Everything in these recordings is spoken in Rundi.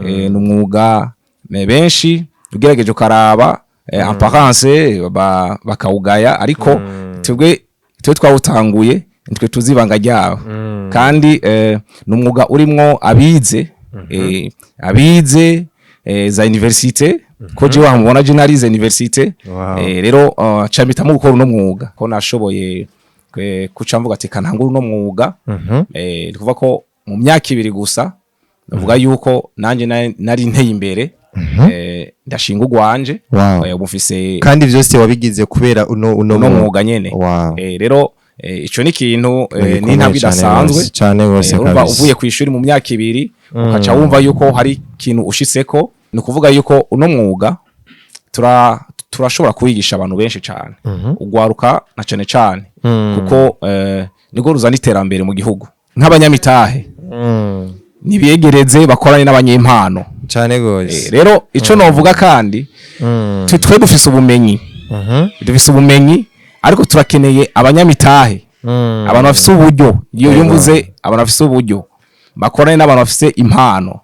n'umwuga benshi ugerageje ukaraba apparence bakawugaya ariko twebwe twawutanguye nitwe tuzibanga ryabo kandi n'umwuga urimwo abize za universite ko je wamubona je narize universite rero camitamo gukora uno mwuga ko nashoboye kuca mvuga ati kanangura uno mwuga kuvuga ko mu myaka 2 gusa navuga yuko nanje nari nteye imbere ndashinga ugwanje ubufise kandi byose wabigize kubera uno mwuga nyene rero ico ni kintu ni ntabwo idasanzwe cyane gose urumva uvuye ku ishuri mu myaka 2 ukaca wumva yuko hari kintu ushitseko ni kuvuga yuko uno mwuga turashobora kuwigisha abantu benshi cyane ugwaruka na cyane kuko nigo ruzana iterambere mu gihugu nk'abanyamitahe nibegereze bakoranye n'abanyempano cyane gose rero ico novuga kandi twe dufise ubumenyi ariko turakeneye abanyamitahe abantu bafise uburyo iyo yumvuze abantu bafise uburyo bakoranye n'abantu bafise impano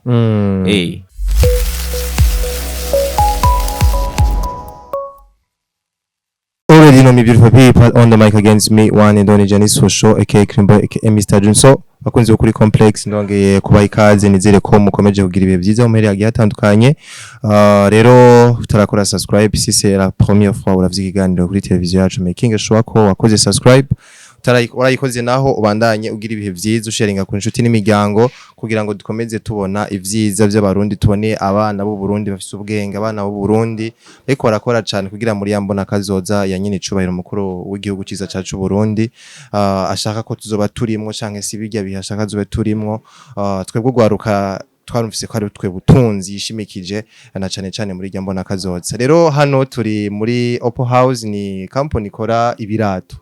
already know me beautiful people on the mic against me one and only Janice for sure aka Krimbo aka Mr. Junso bakunze ukuri complex ndongeye kuba ikaze nizere ko mukomeje kugira ibihe byiza mu mpera yagiye atandukanye rero utarakora subscribe si c'est la première fois uravye ikiganiro kuri televiziyo yacu making sure ko wakoze subscribe urayikoze naho ubandanye ugira ibihe byiza usharinga ku inshuti n'imiryango kugira ngo dukomeze tubona ivyiza by'abarundi tubone abana b'u Burundi bafise ubwenge abana b'u Burundi ariko barakora cyane kugira muri yambona kazoza ya nyine icubahiro mukuru w'igihugu ciza cacu Burundi ashaka ko tuzoba turimwo canke si bijya bihashaka zobe turimwo twebwe gwaruka twarumvise ko ari twe butunzi yishimikije na cyane muri ryambona kazoza rero hano turi muri Oppo House ni company ikora ibirato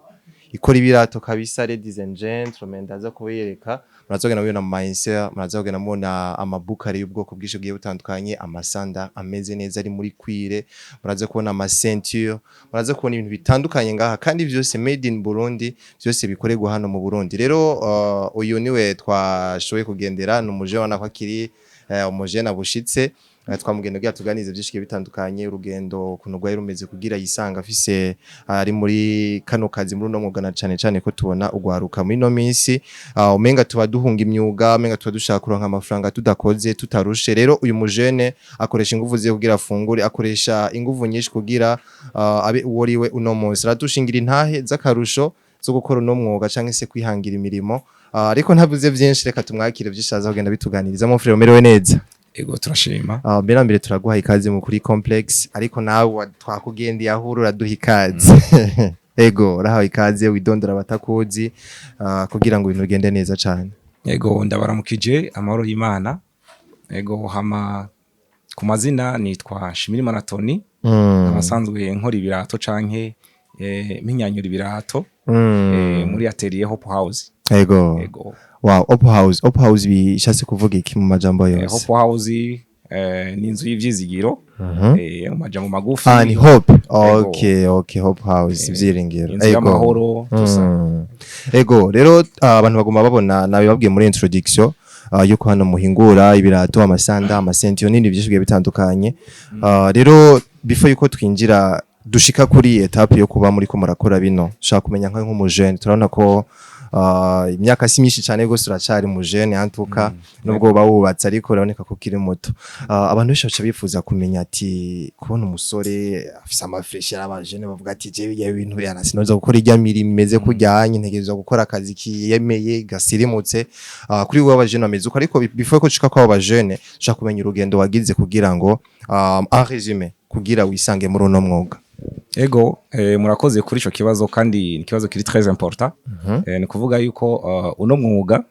ibirato kabisa ladies and gentlemen ndaza kubereka murazogena mubona mu mindset murazogena mubona amabukari y'ubwoko bwinshi bwiye butandukanye amasanda ameze neza ari muri kwire muraza kubona ama ceinture muraza kubona ibintu bitandukanye ngaha kandi byose made in Burundi byose bikorerwa hano mu Burundi rero uyu niwe twashoboye kugendera n'umuje wana kwa kiri umuje nabushitse twamugenda bya tuganize byinshi bitandukanye urugendo kuno rwaye rumeze kugira yisanga afise ari muri kano kazi muri no mwuga cyane ko tubona ugwaruka muri no minsi umenga tuba duhunga imyuga umenga tuba dushaka kuronka amafaranga tudakoze tutarushe rero uyu mujene akoresha ingufu ze kugira afungure akoresha ingufu nyinshi kugira abe uworiwe uno munsi radushingira intahe zakarusho zo gukora no mwuga canke se kwihangira imirimo ariko ntavuze byinshi reka tumwakire byishaza kugenda bituganiriza mu frere merewe neza ego turashima mbere turaguha ikaze mu kuri complex ariko nawe twakugendiye ahuru uraduha ikaze ego urahawe ikaze widondora abatakuzi kugira ngo ibintu bigende neza cyane ego ndabaramukije amahoro y'Imana ego hama ku mazina nitwa Shimirimana Tony abasanzwe nkora ibirato canke minyanyura ibirato muri atelier Oppo House ego wow Oppo House bishatse kuvuga iki mu majambo yose Oppo House ni inzu y'ivyizigiro mu majambo magufi ni Hope okay Oppo House ivyiringiro ego rero abantu bagomba babona nawe babwiye muri introduction yuko hano muhingura ibirato amasanda amasentio nini byinshi bitandukanye rero before yuko twinjira dushika kuri etape yo kuba muri ko murakora bino shaka kumenya nka nk'umujene turabona ko imyaka si myinshi cyane gose uracari mujene antuka nubwo bawubatse ariko uraboneka ko kiri muto abantu bishacha bifuza kumenya ati kubona umusore afise amafresh y'abajene bavuga ati je biya ibintu yanasinoza gukora ijya mirimo imeze kujyanye ntegerezwa gukora akazi kiyemeye gasirimutse kuri wowe abajene ameze uko ariko before ko cika kwa abajene shaka kumenya urugendo wagize kugira ngo en résumé kugira wisange muri uno mwuga ego murakoze kuri ico kibazo kandi ikibazo kiri très important ni kuvuga yuko uno mwuga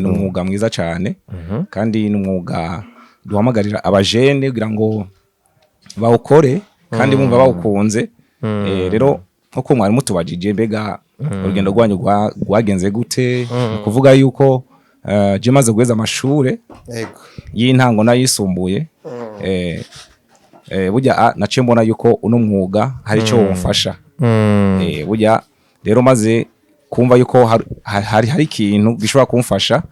ni umwuga mwiza cyane kandi ni umwuga duhamagarira abajene kugira ngo bawukore kandi bumva bawukunze rero nko mwari mutubajije mbega urugendo rwanyu rwagenze gute kuvuga yuko je maze guheza amashure y'intango nayisumbuye burya naciye mbona yuko uno mwuga hari cyo wumfasha burya rero maze kumva yuko hari ikintu gishobora kumfasha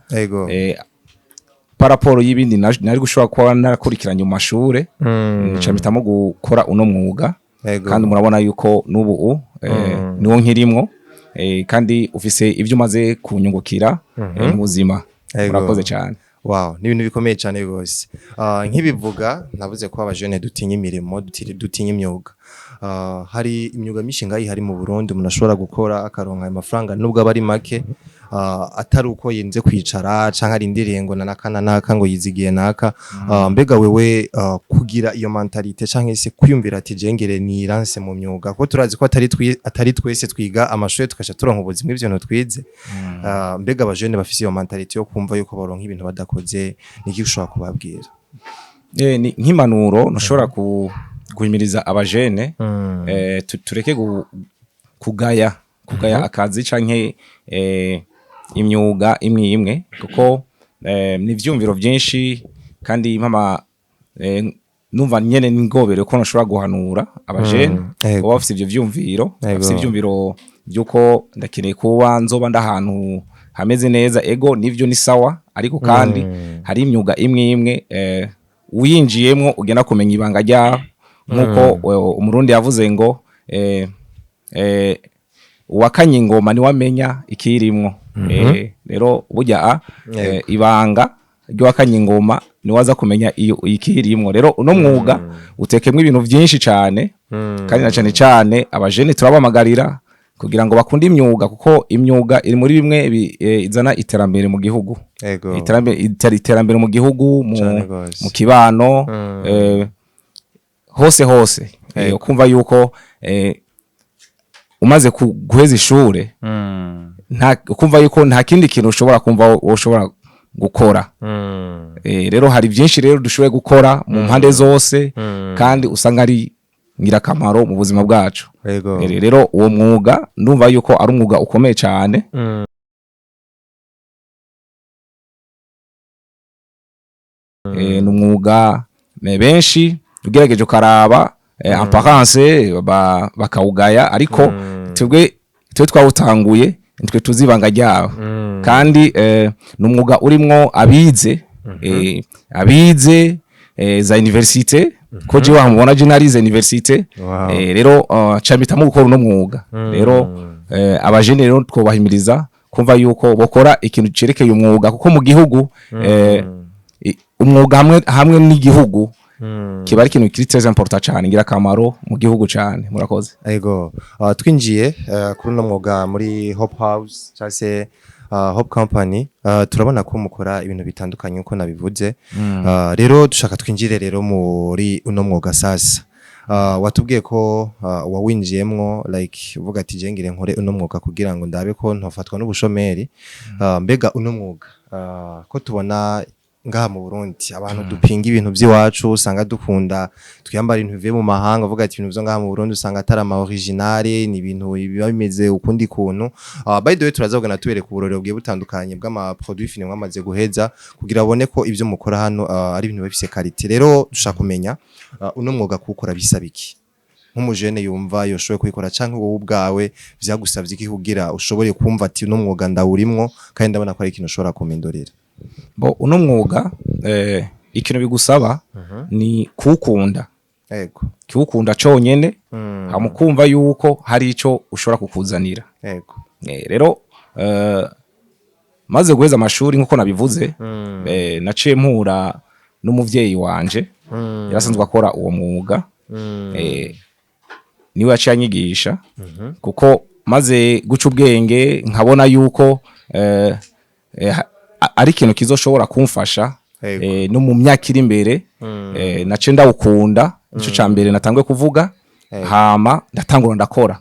paraporo y'ibindi nari gushobora kuba narakurikiranye mu mashure ncamita mu gukora uno mwuga kandi murabona yuko nubu niwo nkirimwo kandi ufise ivyo umaze kunyungukira mu buzima. Murakoze cyane. Wow, ni ibintu bikomeye cyane gose. Nkibivuga navuze ko abajene dutinya imirimo, dutinya imyuga. Hari imyuga mishinga hari mu Burundi umuntu ashobora gukora akaronka amafaranga nubwo aba ari make, atari uko yenze kwicara canke ari indirengo naka ngo yizigiye naka. Mbega wewe kugira iyo mentalite canke se kwiyumvira ati jengere ni lance mu myuga ko turazi ko atari twese twiga amashure tukasha turonka ubuzima ivyo no twize. Mbega abajene bafise iyo mentalite yo kumva yuko baronka ibintu badakoze niki ushobora kubabwira? Ni nk'impanuro ntushobora guhimiriza abajene tureke kugaya akazi canke imyuga imwe kuko ni vyumviro vyinshi kandi mama numva nyene n'ingobere ko nashobora guhanura abajene bo bafise ivyo vyumviro, bafise ivyumviro byuko ndakeneye kuba nzoba ndahantu hameze neza, ego nivyo ni sawa, ariko kandi hari imyuga imwe uyinjiyemwo ugenda kumenya ibanga ryaho nkuko umurundi yavuze ngo uwakanye ingoma ni wamenya ikirimwo. Rero burya ibanga ry'uwakanye ingoma ni waza kumenya ikirimwo. Rero uno mwuga utekemwe ibintu vyinshi cyane kandi na cyane abajene turabamagarira kugira ngo bakunde imyuga kuko imyuga iri muri bimwe izana iterambere mu gihugu. Iterambere mu gihugu, mu kibano, hose ukumva yuko umaze guheza ishure ukumva yuko nta kindi kintu ushobora kumva ushobora gukora. Rero hari byinshi rero dushoboye gukora mu mpande zose kandi usanga ari ngirakamaro mu buzima bwacu. Rero uwo mwuga ndumva yuko ari umwuga ukomeye cyane. Ni umwuga benshi ugerageje ukaraba apparence bakawugaya, ariko twe twawutanguye nitwe tuzibanga ryawo kandi ni umwuga urimwo abize za universite ko je wamubona je narize universite. Rero camita mu gukora uno mwuga. Rero abajene rero twobahimiriza kumva yuko bokora ikintu cerekeye umwuga kuko mu gihugu umwuga hamwe n'igihugu kiba ari ikintu kiri très important cyane, ngira kamaro mu gihugu cyane. Murakoze. Ego twinjiye kuri uno mwuga muri Hope House cyase Hope Company, turabona ko mukora ibintu bitandukanye uko nabivuze. Rero dushaka twinjire rero muri uno mwuga sasa. Watubwiye ko wawinjiyemwo like uvuga ati jengire nkore uno mwuga kugira ngo ndabe ko ntofatwa n'ubushomeri. Mbega uno mwuga ko tubona ngaha mu Burundi abantu dupinga ibintu by'iwacu, usanga dukunda twiyambara ibintu bivuye mu mahanga, uvuga ati ibintu byo ngaha mu Burundi usanga atari ama originale, ni ibintu biba bimeze ukundi kuntu. By the way turazogana tubereka uburorero bwiye butandukanye bw'ama produits finimwe amaze guheza kugira abone ko ivyo mukora hano ari ibintu bifise quality. Rero dushaka kumenya uno mwuga kuwukora bisaba iki nk'umujene yumva yoshoboye kuyikora canke wowe ubwawe vyagusavye iki kugira ushobore kumva ati uno mwuga ndawurimwo kandi ndabona ko ari ikintu ushobora kumindorera? Uno mwuga ikintu bigusaba ni kuwukunda. Kuwukunda conyene hamukumva yuko hari ico ushobora kukuzanira. Rero maze guheza amashuri nkuko nabivuze, naciye mpura n'umuvyeyi wanje yarasanzwe akora uwo mwuga. Niwe yaciye anyigisha kuko maze guca ubwenge nkabona yuko ari ikintu kizoshobora kumfasha no mu myaka iri imbere. Nace ndawukunda, ico ca mbere natangwe kuvuga, hama ndatangura ndakora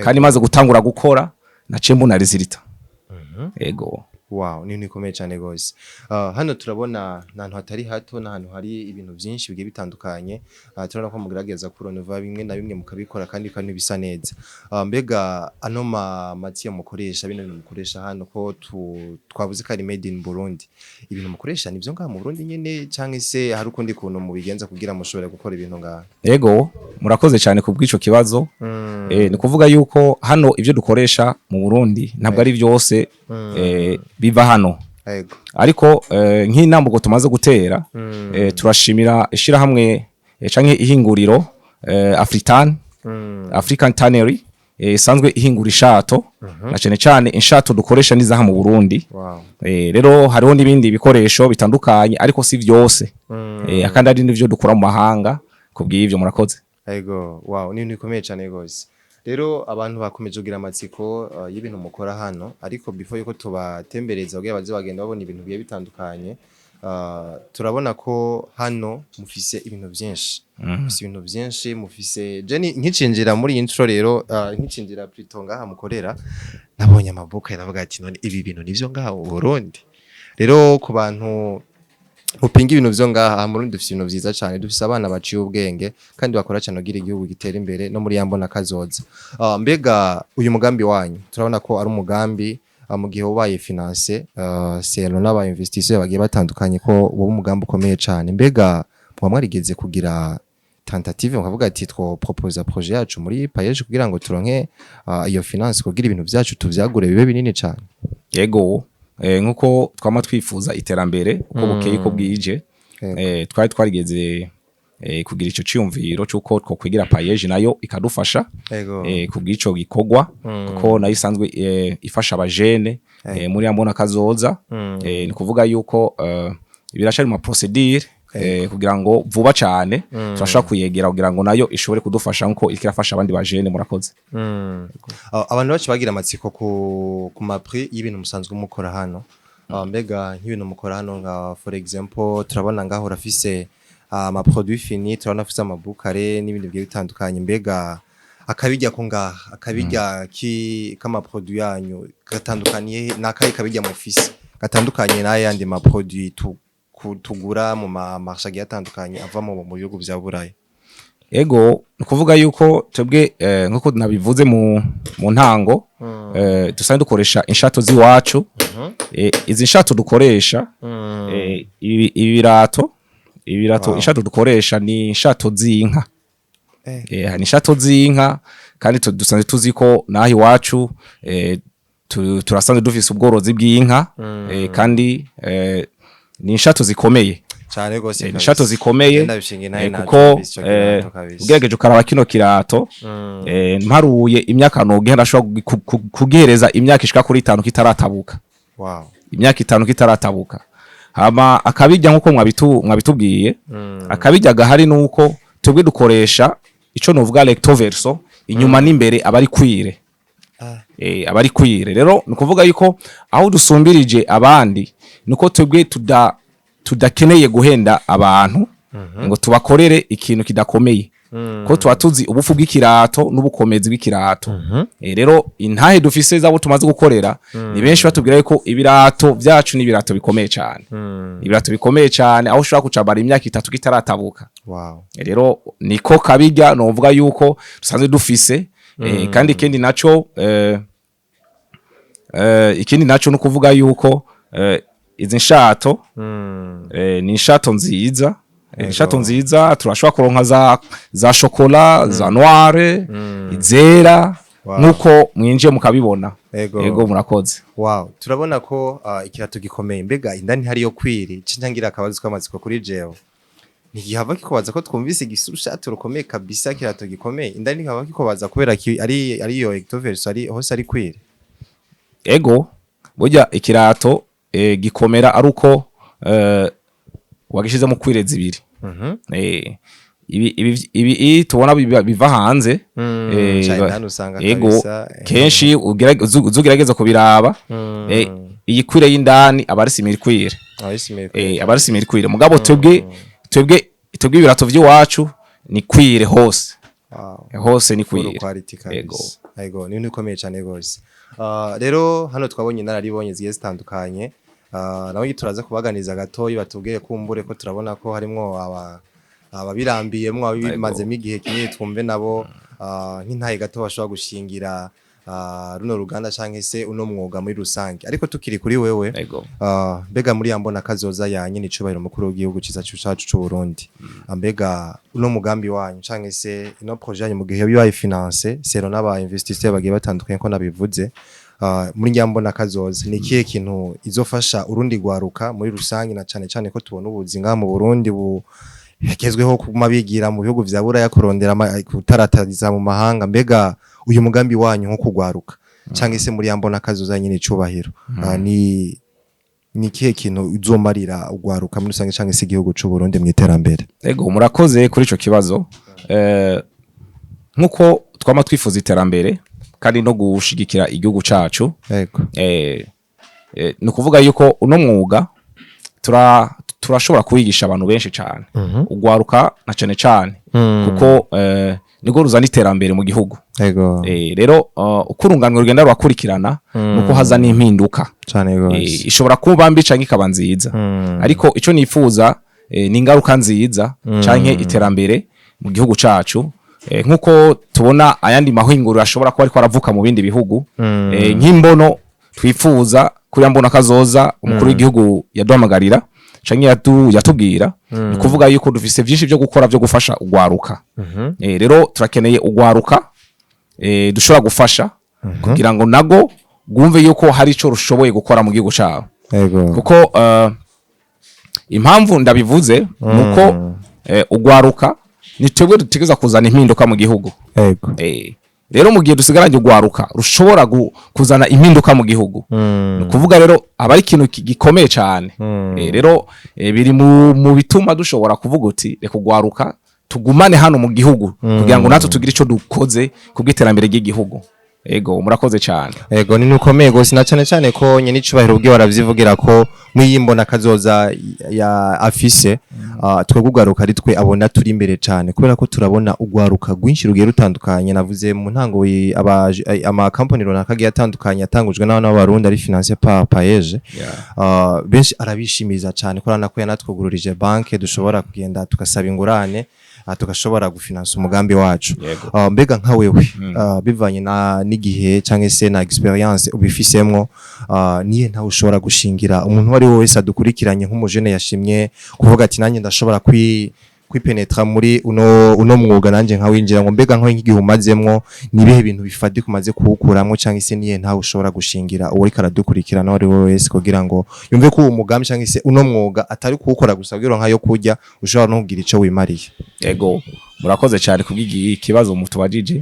kandi maze gutangura gukora nace mbona resultat. Ego. Wow, ni nikomeye cyane gose. Hano turabona nantu hatari hato n'ahantu hari ibintu byinshi bigiye bitandukanye. Turabona ko mugerageza kuronova bimwe na bimwe mukabikora kandi kandi bisa neza. Mbega ano matiya mukoresha bino bintu mukoresha hano ko twavuze ko ari made in Burundi, ibintu mukoresha nivyo ngaha mu Burundi nyene canke se hari ukundi kuntu mubigenza kugira mushobore gukora ibintu ngaha? Ego, murakoze cyane kubw'ico kibazo. Ni kuvuga yuko hano ivyo dukoresha mu Burundi ntabwo ari byose biva hano. Yego. ariko nk'inambuko tumaze gutera turashimira ishirahamwe canke ihinguriro African Tannery isanzwe ihingura ishato na cyane cyane inshato dukoresha nizaha mu Burundi. Rero hariho nibindi bikoresho bitandukanye ariko si vyose akandi ari nivyo dukora mu mahanga kubw'ivyo murakoze. Yego, wow, ni bikomeye cyane gose. Rero abantu bakomeje kugira amatsiko y'ibintu mukora hano, ariko before yuko tubatembereza kugira baze bagenda babona ibintu biye bitandukanye, turabona ko hano mufise ibintu byinshi. Mufise ibintu byinshi, mufise Jenny nkicinjira muri intro rero, nkicinjira plutôt ngaha mukorera, nabonye amabuka yaravuga ati none ibi bintu nivyo ngaha mu Burundi. Rero ku bantu upinga ibintu vyo ngaha mu Burundi dufise ibintu vyiza cyane, dufise abana baciye ubwenge kandi bakora cyane kugira igihugu gitera imbere no muri yambona kazoza. Mbega uyu mugambi wanyu turabona ko ari umugambi mu gihe ubaye finance selo n'aba investisseurs bagiye batandukanye ko uwo umugambi ukomeye cyane. Mbega mwarigeze kugira tentative mukavuga ati two proposer projet yacu muri payeje kugira ngo turonke iyo finance kugira ibintu vyacu tuvyagure bibe binini cyane? Yego, nkuko twama twifuza iterambere uko bukeye ko bwije, twari twarigeze kugira ico ciyumviro cyuko two kwigira payeje nayo ikadufasha kubw'ico gikogwa kuko nayo isanzwe ifasha abajene muri yambona kazoza. Ni kuvuga yuko birashari mu procedure kugira ngo vuba cyane turashaka kuyegera kugira ngo nayo ishobore kudufasha nko ikirafasha abandi bajene murakoze. Abantu bacu bagira amatsiko ku mapri y'ibintu musanzwe mukora hano. Mbega nk'ibintu mukora hano nga for example turabona ngaho urafise ama produits finis, turabona afise amabukare n'ibindi bigiye bitandukanye. Mbega akabijya ko ngaha akabijya kama produits yanyu gatandukaniye nakaye kabijya mufise gatandukanye n'ayandi ma produits tugura mu marché atandukanye ava mu bihugu bya Burayi? Ego, nukuvuga yuko twebwe nkuko nabivuze mu ntango, dusanzwe dukoresha inshato ziwacu. Izi nshato dukoresha ibirato inshato dukoresha ni inshato z'inka. Ni inshato z'inka kandi dusanzwe tuziko nahi wacu turasanzwe dufise ubworozi bw'inka kandi ni inshato zikomeye cyane gose. Inshato zikomeye kuko ugerageje ukaraba kino kirato mparuye imyaka noge ndashobora kugihereza imyaka ishika kuri 5 kitaratabuka. Imyaka 5 kitaratabuka. Hama akabijya nkuko mwabitubwiye, akabijya gahari nuko twebwe dukoresha ico novuga recto verso inyuma n'imbere abari kwire. Abari kwire rero nukuvuga yuko aho dusumbirije abandi nuko twebwe tudakeneye guhenda abantu ngo tubakorere ikintu kidakomeye ko twatuzi ubufu bw'ikirato n'ubukomezi bw'ikirato. Rero intahe dufise zabo tumaze gukorera ni benshi batubwira yuko ibirato vyacu ni ibirato bikomeye cyane. Ibirato bikomeye cyane aho ushobora kucabara imyaka 3 kitaratabuka. Rero niko kabijya novuga yuko dusanzwe dufise. Kandi ikindi naco nukuvuga yuko izi nshato ni inshato nziza. Inshato nziza turashobora kuronka za chocolat, za noire, izera nuko mwinjiye mukabibona. Ego murakoze. Turabona ko ikirato gikomeye. Mbega indani hari yo kwiri cinyangira akabazo k'amatsiko kuri jewe. Nigihava kikobaza ko twumvise igishato rukomeye kabisa kirato gikomeye. Indani hava kikobaza kubera ari yo ectoverse ari hose ari kwiri. Ego burya ikirato gikomera ari uko wagishize mu kwire zibiri. Ibi tubona biva hanze. Ego kenshi uzugerageza kubiraba. Iyi kwire y'indani abarisimira kwire. Abarisimira kwire mugabo twebwe ibirato by'iwacu ni kwire hose. Hose ni kwire. Ego ni bikomeye cyane gose. Rero hano twabonye nararibonye zigiye zitandukanye. Nawe turaza kubaganiza gatoyi batubwiye kumbure ko turabona ko harimo ababirambiyemo abimazemo igihe kinini twumve nabo nk'intaye gato bashobora gushingira runo ruganda canke se uno mwuga muri rusange. Ariko tukiri kuri wewe, mbega muri yambona kazoza yanye nicubahiro mukuru w'igihugu ciza cyacu c'u Burundi. Mbega uno mugambi wanyu canke se ino projet yanyu mu gihe bibaye finance sero n'aba investisseurs bagiye batandukanye ko nabivuze, muri njyambona kazoza ni kihe kintu izofasha urundi gwaruka muri rusangi na cyane ko tubona ubuzinga mu Burundi hegezweho kuma bigira mu bihugu vya buraya kurondera kutaratariza mu mahanga mbega uyu mugambi wanyu nko kugwaruka cyangwa se muri yambona kazoza nyine cyubahiro ni kihe kintu uzomarira ugwaruka muri rusangi cyangwa se igihugu cy'u Burundi mu iterambere? Ego murakoze kuri ico kibazo. Nkuko twama twifuza iterambere kandi no gushigikira igihugu cacu. Ego no kuvuga yuko uno mwuga turashobora kuwigisha abantu benshi cyane ugwaruka na cyane kuko nigo ruzana iterambere mu gihugu. Ego rero ukurunganwe rugenda rwakurikirana nuko haza n'impinduka cyane gose ishobora kuba mbi canke ikaba nziza ariko ico nifuza ni ingaruka nziza canke iterambere mu gihugu cacu. Nkuko tubona ayandi mahinguriro ashobora kuba ariko aravuka mu bindi bihugu nk'imbono twifuza kuri mbona kazoza umukuru w'igihugu yaduhamagarira canke yatubwira ni kuvuga yuko dufise byinshi byo gukora byo gufasha ugwaruka. Rero turakeneye ugwaruka dushobora gufasha kugira ngo nago gumve yuko hari ico rushoboye gukora mu gihugu cyawe. Kuko impamvu ndabivuze nuko ugwaruka ni twebwe dutegeza kuzana impinduka mu gihugu. Rero mu gihe dusigaranye ugwaruka rushobora kuzana impinduka mu gihugu no kuvuga rero abari ikintu gikomeye cyane. Rero biri mu bituma dushobora kuvuga uti reka ugwaruka tugumane hano mu gihugu kugira ngo natwe tugire ico dukoze kubw'iterambere ry'igihugu. Ego murakoze cyane. Ego ni nukomeye gose na cyane ko nyene icubahiro ubwe baravyivugira ko mwiyimbona kazoza ya afise twegugaruka ari twe abona turi imbere cyane kubera ko turabona ugwaruka gwinshi rugiye rutandukanye. Navuze mu ntango ama company runaka giye atandukanye atangujwe n'abarundi ari finance par paege benshi arabishimiza cyane ko ranako yanatwugururije banke dushobora kugenda tugasaba ingurane tukashobora gufinansa umugambi wacu. Mbega nka wewe bivanye n'igihe cyangwa se na experience ubifisemwo niye ntawe ushobora gushingira umuntu wari wese adukurikiranye nk'umujene yashimye kuvuga ati nanjye ndashobora kwipenetra muri uno mwuga nanjye nka winjira ngo mbega nko nk'igihe umazemwo nibihe bintu bifadi kumaze kuwukuramwo cyangwa se niye ntawe ushobora gushingira uwo karadukurikirana wari wese kugira ngo yumve ko uwo mugambi cyangwa se uno mwuga atari kuwukora gusa kugira nka yo kujya ushobora no kugira ico wimariye. Ego murakoze cyane kubw'iki kibazo mutubajije.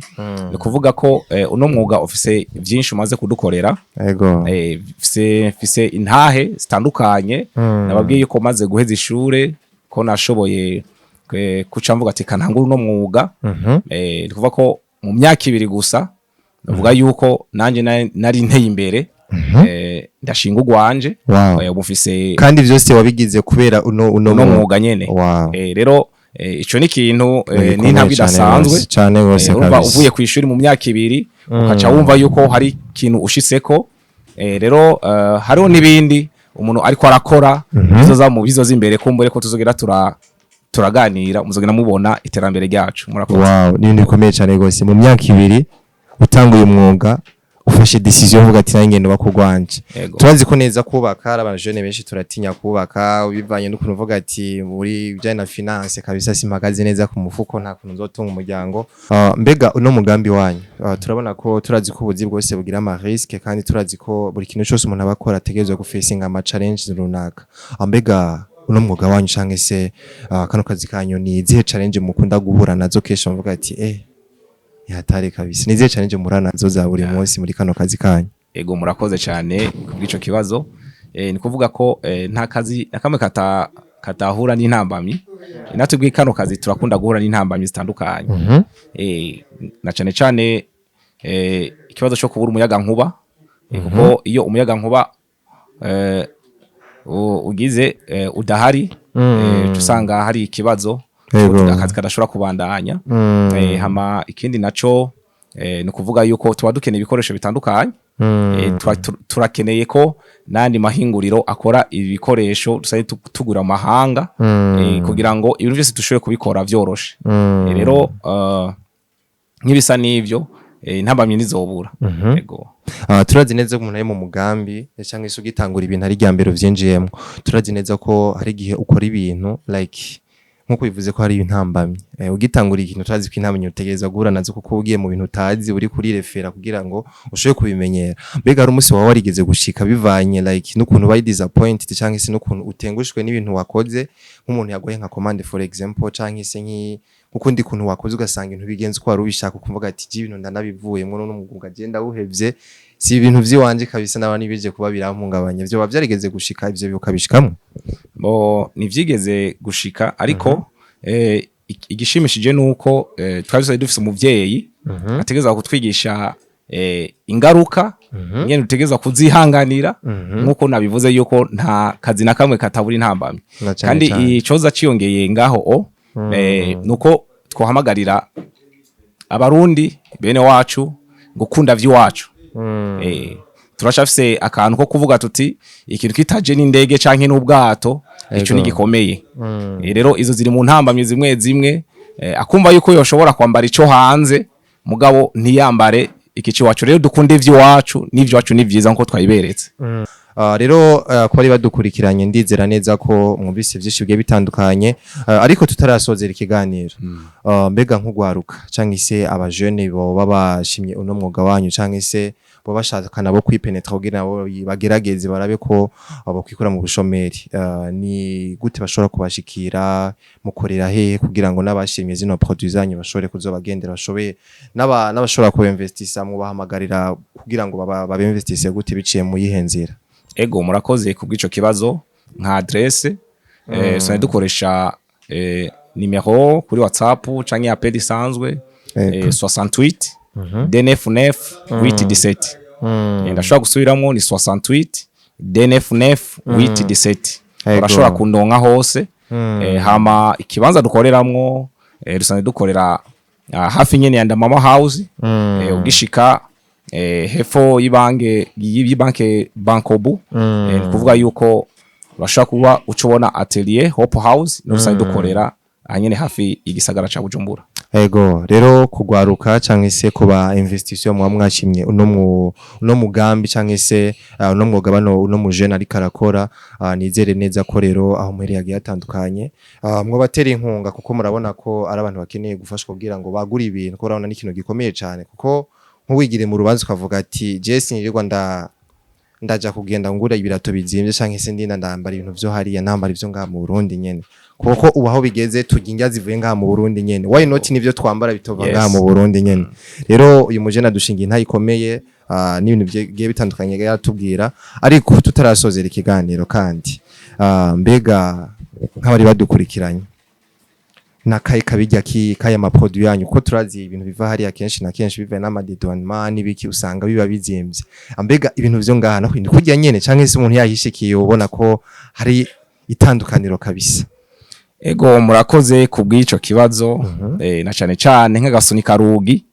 Ni kuvuga ko uno mwuga ofise byinshi umaze kudukorera. Ego fise intahe zitandukanye nababwiye ko maze guheza ishure ko nashoboye kuca mvuga ati kanangura uno mwuga. Ni kuvuga ko mu myaka 2 gusa navuga yuko nanje nari nteye imbere ndashinga ugwanje ubufise kandi byose wabigize kubera uno mwuga nyene. Rero ico ni ikintu ni ntabwo idasanzwe cyane gose urumva uvuye ku ishuri mu myaka 2 ukaca wumva yuko hari ikintu ushitseko. Rero hariho nibindi umuntu ariko arakora bizoza mu bizoza imbere kumbure ko tuzogera turaganira muzogena mubona iterambere ryacu. Murakoze. Ni bikomeye cyane gose mu myaka 2 utanguye umwuga ufashe decision uvuga ati nanjye ndo bakugwanje. Turazi ko neza kubaka abajene benshi turatinya kubaka bivanye n'ukuntu uvuga ati muri bijyanye na finance kabisa simagaze neza ku mufuko nta kuntu nzotunga umuryango. Mbega uno mugambi wanyu turabona ko turazi ko ubuzi bwose bugira ama risque kandi turazi ko buri kintu cyose umuntu abakora ategerezwa gufacinga ama challenge runaka. Mbega uno mwuga wanyu cyangwa se kano kazi kanyu ni izihe challenge mukunda guhura nazo kesho mvuga ati yatari kabisa nizihe challenge murana nazo za buri munsi muri kano kazi kanyu? Ego murakoze cyane kubw'ico kibazo. Ni kuvuga ko nta kazi nakamwe katahura n'intambamyi. Natubwi kano kazi turakunda guhura n'intambamyi zitandukanye. Na cyane ikibazo cyo kubura umuyaga nkuba kuko iyo umuyaga nkuba ugize udahari tusanga hari ikibazo akazi kadashobora kubandanya. Hama ikindi naco ni kuvuga yuko tuba dukeneye ibikoresho bitandukanye. Turakeneye ko nandi mahinguriro akora ibikoresho dusaye tugura amahanga kugira ngo ibintu byose dushobore kubikora vyoroshe. Rero nk'ibisa n'ivyo intambamye nizobura. Ego turazi neza ko umuntu ari mu mugambi cyangwa se ugitangura ibintu ari ryambere vyinjiyemo turazi neza ko hari gihe ukora ibintu like nkuko bivuze ko hari intambamye ugitangura ikintu utazi ko intambamye utegereza guhura nazo kuko ugiye mu bintu utazi uri kuri refera kugira ngo ushobore kubimenyera mbega ari umunsi wawe warigeze gushika bivanye like n'ukuntu bayi disappointed cyangwa se n'ukuntu utengushwe n'ibintu wakoze nk'umuntu yagoye nka commande for example cyangwa se nk'ukundi kuntu wakoze ugasanga ibintu bigenze ko wari ubishaka kuvuga ati ibintu ndanabivuyemo no mugunga agenda uhevye si ibintu vy'iwanje kabisa n'abandi bije kuba birampungabanya byo bavyarigeze gushika ivyo bikabishikamo bo nivyigeze gushika ariko igishimishije nuko twari dufise umuvyeyi ategeza kutwigisha ingaruka nyene utegeza kuzihanganira nkuko nabivuze yuko nta kazi na kamwe katabura intambamye kandi icoza ciyongeye ngaho nuko twohamagarira abarundi bene wacu gukunda vy'iwacu turashafise akantu ko kuvuga tuti ikintu kitaje n'indege canke n'ubwato ico ni gikomeye rero izo ziri mu ntambamye zimwe zimwe akumva yuko yoshobora kwambara ico hanze mugabo ntiyambare ikici wacu rero dukunde ivy'iwacu n'ivyacu ni vyiza nko twayiberetse rero ko bari badukurikiranye ndizera neza ko mwumvise byinshi bigiye bitandukanye ariko tutarasozera ikiganiro mbega nk'ugwaruka cyangwa se abajene bo babashimye uno mwuga wanyu cyangwa se bo bashaka nabo kwipenetra kugira nabo bagerageze barabe ko abo kwikora mu bushomeri ni gute bashobora kubashikira mukorera he kugira ngo nabashimye zino produits zanyu bashobore kuzobagendera bashoboye n'abashobora ku investisa mu bahamagarira kugira ngo babinvestise gute biciye mu yihenzira ego murakoze kubw'ico kibazo nka adresse so dukoresha numero kuri WhatsApp canke appel isanzwe 68 D99 817 ndashobora gusubiramwo ni 68 D99 817 urashobora kundonka hose hama ikibanza dukoreramwo dusanzwe dukorera hafi nyene ya Mama House ugishika hefo yibanke bankobu kuvuga yuko bashaka kuba ucubona atelier Hope House no dusanzwe dukorera anyene hafi igisagara ca Bujumbura ego rero kugwaruka canke se kuba investition mwa mwashimye uno mugambi canke se uno mwuga bano uno mujene ari karakora nizere neza ko rero aho muheri yagiye atandukanye mwo batera inkunga kuko murabona ko ari abantu bakeneye gufashwa kugira ngo bagure ibintu ko urabona n'ikintu gikomeye cyane kuko nkuwigire mu rubanza ukavuga ati Jesse nirirwa ndaja kugenda ngura ibirato bizimvye canke se ndinda ndambara ibintu vyo hariya nambara ivyo ngaha mu Burundi nyene kuko ubaho bigeze tuginja zivuye ngaha mu Burundi nyene why not nivyo twambara bitova ngaha mu Burundi nyene rero uyu mujene adushinga inta ikomeye n'ibintu bigiye bitandukanye yaratubwira ariko tutarasozera ikiganiro kandi mbega nk'abari badukurikiranye nakaye kabijya kaya maproduit yanyu ko turazi ibintu biva hari akenshi na kenshi biva n'amadedouanement n'ibiki usanga biba bizimvye ambega ibintu vyo ngaha naho indi kujya nyene canke se umuntu yahishikiye ubona ko hari itandukaniro kabisa ego murakoze kubw'ico kibazo na cane cane nk'agasunika rugi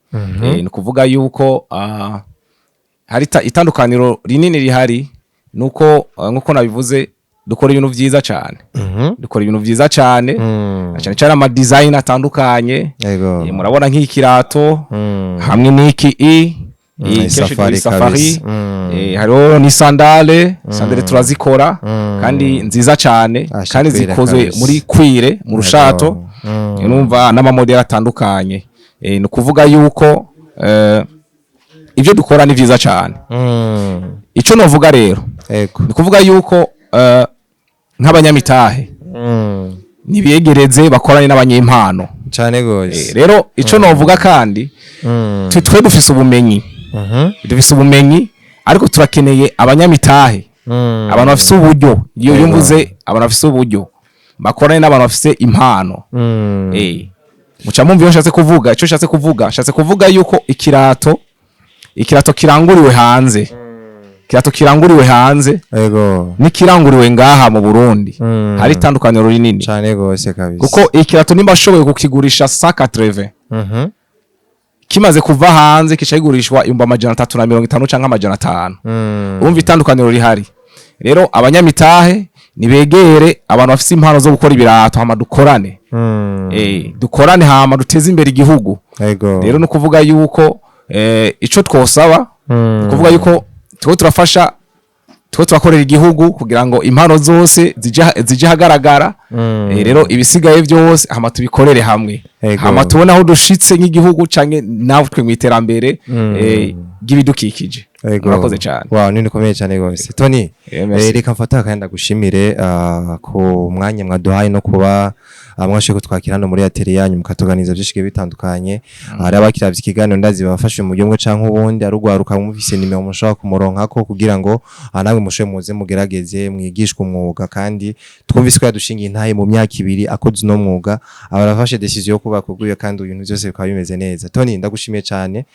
ni kuvuga yuko hari itandukaniro rinini rihari nuko nkuko nabivuze dukora ibintu vyiza cyane dukora ibintu vyiza cyane cyane cyane ama design atandukanye murabona nk'ikirato hamwe n'iki safari hariho ni sandale turazikora kandi nziza cyane kandi zikozwe muri kwire mu rushato numva n'amamodeli atandukanye ni kuvuga yuko ibyo dukora ni vyiza cyane ico novuga rero ni kuvuga yuko nk'abanyamitahe nibegereze bakoranye n'abanyempano cyane gose rero ico novuga kandi twe dufise ubumenyi dufise ubumenyi ariko turakeneye abanyamitahe abantu bafise uburyo iyo yumvuze abantu bafise uburyo bakoranye n'abantu bafise impano muca mumva nshatse kuvuga ico nshatse kuvuga yuko ikirato kiranguriwe hanze kirato kiranguriwe hanze ego nikiranguriwe ngaha mu Burundi hari itandukaniro rinini cyane gose kabisa kuko ikirato nimba ashoboye kukigurisha 180 kimaze kuva hanze kicayigurishwa 350 canke 500 umva itandukaniro rihari rero abanyamitahe nibegere abantu bafise impano zo gukora ibirato hama dukorane dukorane hama duteze imbere igihugu rero no kuvuga yuko ico twosaba kuvuga yuko turafasha two twakorera igihugu kugira ngo impano zose zije hagaragara rero ibisigaye byose hama tubikorere hamwe hama tubona aho dushitse nk'igihugu canke nawe twe mwiterambere gibidukikije murakoze cyane wow nini komeye cyane gose Tony reka mfata kandi ndagushimire ku mwanya mwaduhaye no kuba mwashe kutwakira no muri atelier yanyu mukatuganiza byishike bitandukanye hari abakiravye ikiganiro ndazi bafashe mu buryo bwo canke ubundi arugwaruka muvise nimero mushaka kumuronkako kugira ngo namwe mushe muze mugerageze mwigishwe umwuga kandi twumvise ko yadushingiye intaye mu myaka 2 akoze no mwuga abarafashe decision yo kuba kuguye kandi ibintu byose bikaba bimeze neza Tony ndagushimiye cyane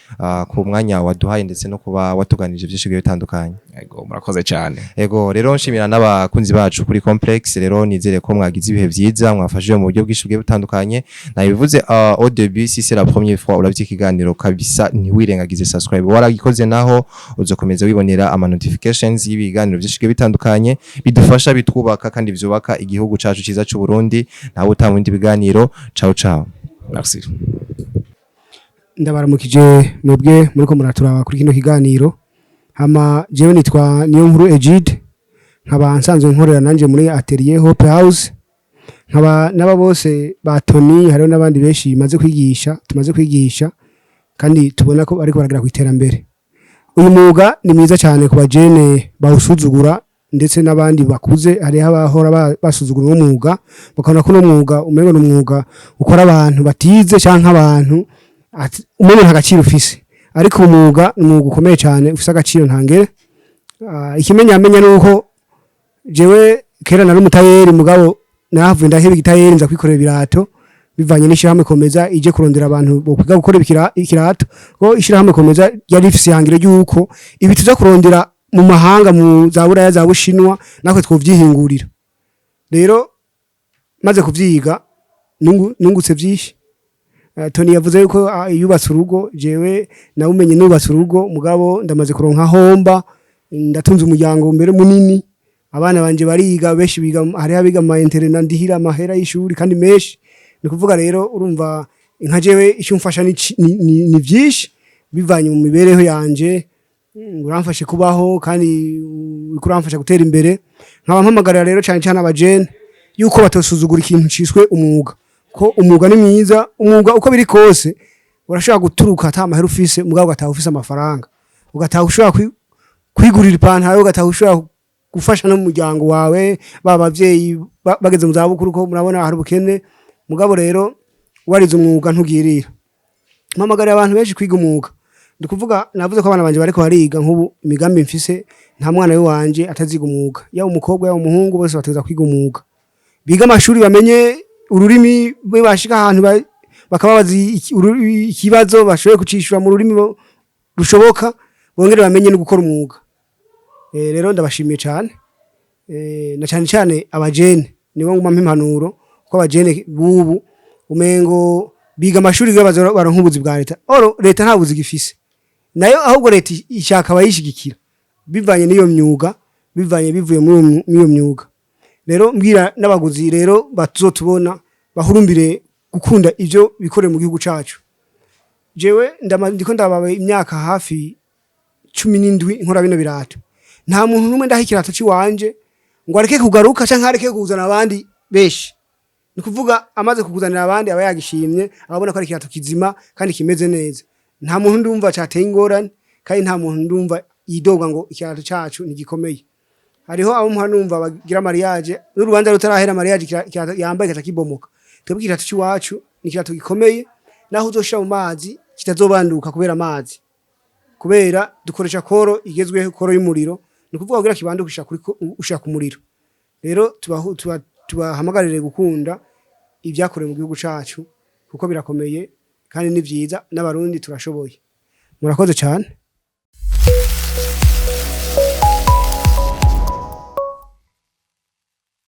ku mwanya waduhaye ndetse no kuba watuganije byishike bitandukanye yego murakoze cyane yego rero nshimira n'abakunzi bacu kuri complex rero nizere ko mwagize ibihe byiza mwafashije mu buryo bwishubwe butandukanye nabivuze au début si c'est la première fois uravye ikiganiro kabisa ntiwirengagize subscribe waragikoze naho uzokomeza wibonera ama notifications y'ibiganiro byishubwe bitandukanye bidufasha bitwubaka kandi byubaka igihugu cacu ciza cy'u Burundi naho utamundi biganiro ciao merci ndabaramukije mwebwe muriko muraturaba kuri kino kiganiro hama jewe nitwa Niyonkuru Egide nkaba nsanzwe nkorera nanje muri atelier Hope House nkaba naba bose ba Tony hariho nabandi beshi tumaze kwigisha kandi tubona ko ariko baragira ku iterambere uyu mwuga ni mwiza cyane ku bajene bawusuzugura ndetse nabandi bakuze hari abahora basuzugura umwuga bakabona ko no mwuga umego no mwuga ukora abantu batize cyangwa abantu umuntu ntagaciro ufise ariko umwuga ukomeye cyane ufise agaciro ntangere ikimenya nuko jewe kera nari umutayeri mugabo nahavuye ndaheba igitayeri nza kwikorera ibirato bivanye n'ishirahamwe komeza ije kurondera abantu bo kwiga gukora ikirato ko ishirahamwe komeza yari ifise ihangiro ry'uko ibi tuza kurondera mu mahanga mu zabura za Bushinwa nakwe twovyihingurira rero maze kuvyiga nungutse vyinshi Tony yavuze yuko yubatse urugo jewe nawumenye nubatse urugo mugabo ndamaze kuronka homba ndatunze umuryango mbere munini abana banje bariga beshi biga hari abiga ma internet ndihira amahera y'ishuri kandi meshi ni kuvuga rero urumva inka jewe icyo mfasha ni byinshi bivanye mu mibereho yanje uramfashe kubaho kandi ukuramfasha gutera imbere nkaba mpamagarira rero cyane cyane abajene yuko batosuzugura ikintu ciswe umwuga ko umwuga ni mwiza umwuga uko biri kose urashobora guturuka ata mahera ufise mugabo ugataha ufise amafaranga ugataha ushobora kwigurira ipantaro ugataha ushobora gufasha no muryango wawe babavyeyi bageze mu zabukuru ko murabona hari ubukene mugabo rero warize umwuga ntugirira mpamagarira abantu benshi kwiga umwuga ndikuvuga navuze ko abana banje bariko bariga nk'ubu imigambi mfise nta mwana we wanje ataziga umwuga yaba umukobwa yaba umuhungu bose bateza kwiga umwuga biga amashuri bamenye ururimi bashika ahantu bakababazi ikibazo bashoboye kucishura mu rurimi rushoboka bongere bamenye no gukora umwuga rero ndabashimiye cyane na cyane abajene nibo nguma impanuro ko abajene bubu umengo biga amashuri baronka ubuzi bwa leta nta buzi gifise nayo ahubwo leta ishaka bayishigikira bivanye n'iyo myuga bivuye muri iyo myuga rero mbwira n'abaguzi rero bazotubona bahurumbire gukunda ivyo bikorera mu gihugu cacu jewe ndiko ndababaye imyaka hafi 17 nkora bino birato nta muntu numwe ndahikirato ci wanje ngo areke kugaruka canke areke kuzana abandi beshi nikuvuga amaze kukuzanira abandi aba yagishimye ababona ko ari kirato kizima kandi kimeze neza nta muntu ndumva cateye ingorane kandi nta muntu ndumva yidoga ngo ikirato cacu ni gikomeye hariho abo muhanumva bagira mariage n'urubanza rutarahera mariage yambaye katakibomoka twebwe ikirato ci wacu ni kirato gikomeye naho uzoshira mu mazi kitazobanduka kubera amazi kubera dukoresha koro igezweho koro y'umuriro nikuvuga kugira kibandukisha kuri ushaka umuriro rero tubahamagarire gukunda ibyakorewe mu gihugu cacu kuko birakomeye kandi ni vyiza n'abarundi turashoboye murakoze cyane